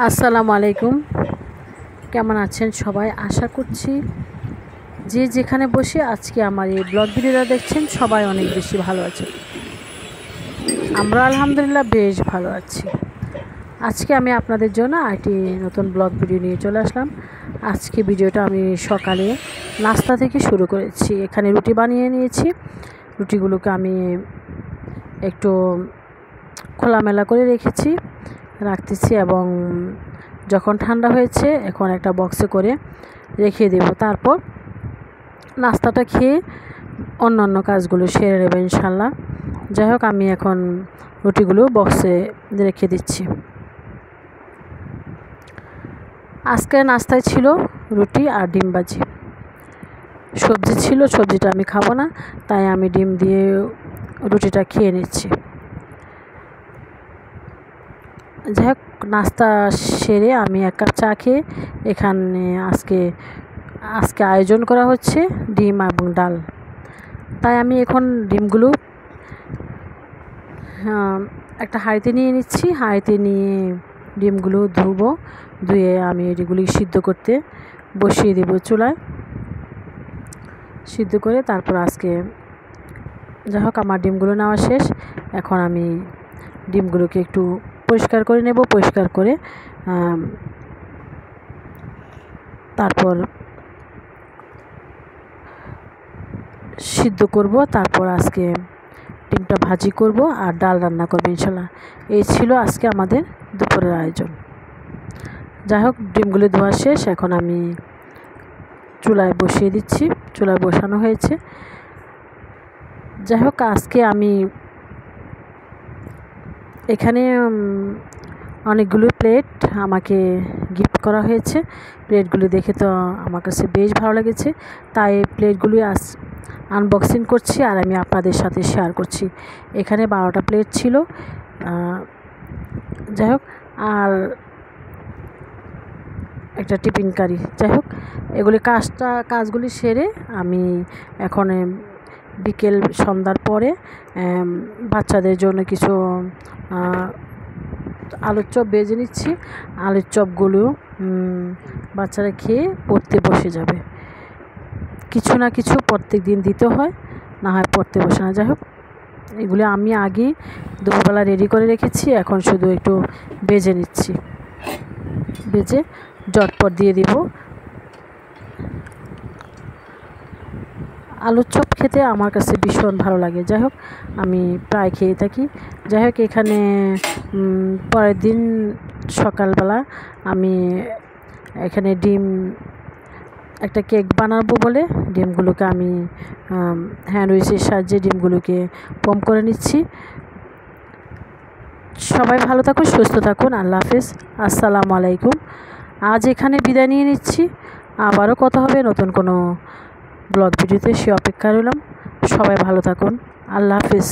আসসালামু আলাইকুম। কেমন আছেন সবাই? আশা করছি যে যেখানে বসে আজকে আমার এই ব্লগ ভিডিওটা দেখছেন সবাই অনেক বেশি ভালো আছে। আমরা আলহামদুলিল্লাহ বেশ ভালো আছি। আজকে আমি আপনাদের জন্য একটি নতুন ব্লগ ভিডিও নিয়ে চলে আসলাম। আজকে ভিডিওটা আমি সকালে নাস্তা থেকে শুরু করেছি। এখানে রুটি বানিয়ে নিয়েছি। রুটিগুলোকে আমি একটু খোলামেলা করে রাখতেছি এবং যখন ঠান্ডা হয়েছে এখন একটা বক্সে করে রেখে দেব। তারপর নাস্তাটা খেয়ে অন্যান্য কাজগুলো সেরে নেব ইনশাল্লাহ। যাই হোক, আমি এখন রুটিগুলো বক্সে রেখে দিচ্ছি। আজকে নাস্তায় ছিল রুটি আর ডিম ভাজি। সবজি ছিল, সবজিটা আমি খাবো না, তাই আমি ডিম দিয়ে রুটিটা খেয়ে নিচ্ছি। যাই হোক, নাস্তা সেরে আমি এক কাপ চা খেয়ে এখানে আজকে আয়োজন করা হচ্ছে ডিম এবং ডাল। তাই আমি এখন ডিমগুলো একটা হাঁড়িতে নিয়ে নিচ্ছি। হাঁড়িতে নিয়ে ডিমগুলো ধুয়ে আমি এগুলি সিদ্ধ করতে বসিয়ে দেব চুলায়। সিদ্ধ করে তারপর যাই হোক, আমার ডিমগুলো নেওয়া শেষ। এখন আমি ডিমগুলোকে একটু পরিষ্কার করে নেব। পরিষ্কার করে তারপর সিদ্ধ করব। তারপর আজকে ডিমটা ভাজি করব আর ডাল রান্না করব ইনশাল্লাহ। এই ছিল আজকে আমাদের দুপুরের আয়োজন। যাই হোক, ডিমগুলো ধোয়া শেষ। এখন আমি চুলায় বসিয়ে দিচ্ছি। চুলায় বসানো হয়েছে। যাই হোক, আজকে আমি এখানে অনেকগুলো প্লেট আমাকে গিফট করা হয়েছে। প্লেটগুলো দেখে তো আমার কাছে বেশ ভালো লেগেছে, তাই প্লেটগুলি আনবক্সিং করছি আর আমি আপনাদের সাথে শেয়ার করছি। এখানে 12টা প্লেট ছিল। যাই হোক, আর একটা টিফিন কারি। যাই হোক, এগুলি কাজগুলি সেরে আমি এখন বিকেল সন্ধ্যার পরে বাচ্চাদের জন্য কিছু আলুর চপ ভেজে নিচ্ছি। আলুর চপগুলো বাচ্চারা খেয়ে পড়তে বসে যাবে। কিছু না কিছু প্রত্যেক দিন দিতে হয়, না হয় পড়তে বসে না। যাই হোক, এগুলো আমি আগেই দুপুরবেলা রেডি করে রেখেছি। এখন শুধু একটু ভেজে নিচ্ছি। ভেজে ঝটপট দিয়ে দিব। আলুর চপ খেতে আমার কাছে ভীষণ ভালো লাগে। যাই হোক, আমি প্রায় খেয়ে থাকি। যাই হোক, এখানে পরের দিন সকালবেলা আমি এখানে একটা কেক বানাবো বলে ডিমগুলোকে আমি হ্যান্ড উইচের সাহায্যে ডিমগুলোকে পম করে নিচ্ছি। সবাই ভালো থাকুন, সুস্থ থাকুন। আল্লাহ হাফেজ। আসসালামু আলাইকুম। আজ এখানে বিদায় নিয়ে নিচ্ছি। আবারও কথা হবে নতুন কোনো ব্লগ ভিডিওতে। সে অপেক্ষা রইলাম। সবাই ভালো থাকুন। আল্লাহ হাফেজ।